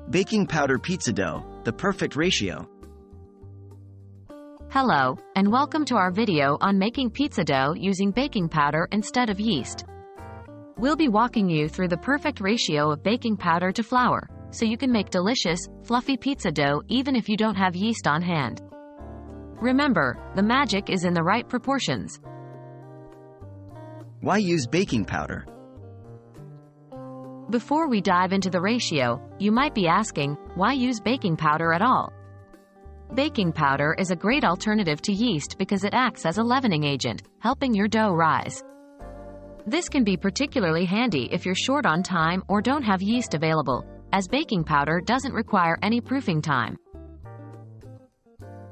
Baking powder pizza dough, the perfect ratio. Hello, and welcome to our video on making pizza dough using baking powder instead of yeast. We'll be walking you through the perfect ratio of baking powder to flour, so you can make delicious, fluffy pizza dough even if you don't have yeast on hand. Remember, the magic is in the right proportions. Why use baking powder? Before we dive into the ratio, you might be asking, why use baking powder at all? Baking powder is a great alternative to yeast because it acts as a leavening agent, helping your dough rise. This can be particularly handy if you're short on time or don't have yeast available, as baking powder doesn't require any proofing time.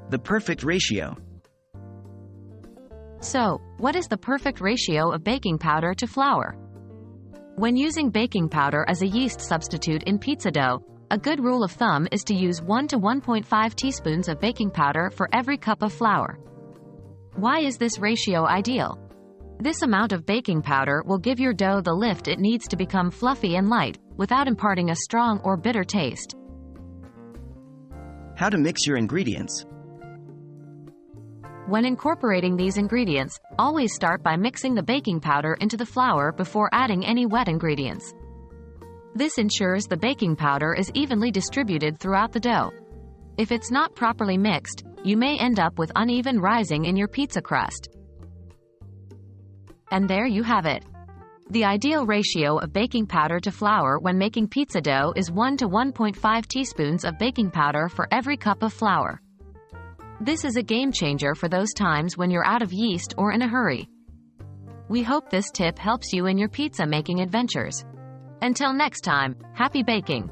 The perfect ratio. So, what is the perfect ratio of baking powder to flour? When using baking powder as a yeast substitute in pizza dough, a good rule of thumb is to use 1 to 1.5 teaspoons of baking powder for every cup of flour. Why is this ratio ideal? This amount of baking powder will give your dough the lift it needs to become fluffy and light, without imparting a strong or bitter taste. How to mix your ingredients. When incorporating these ingredients, always start by mixing the baking powder into the flour before adding any wet ingredients. This ensures the baking powder is evenly distributed throughout the dough. If it's not properly mixed, you may end up with uneven rising in your pizza crust. And there you have it. The ideal ratio of baking powder to flour when making pizza dough is 1 to 1.5 teaspoons of baking powder for every cup of flour. This is a game changer for those times when you're out of yeast or in a hurry. We hope this tip helps you in your pizza making adventures. Until next time, happy baking!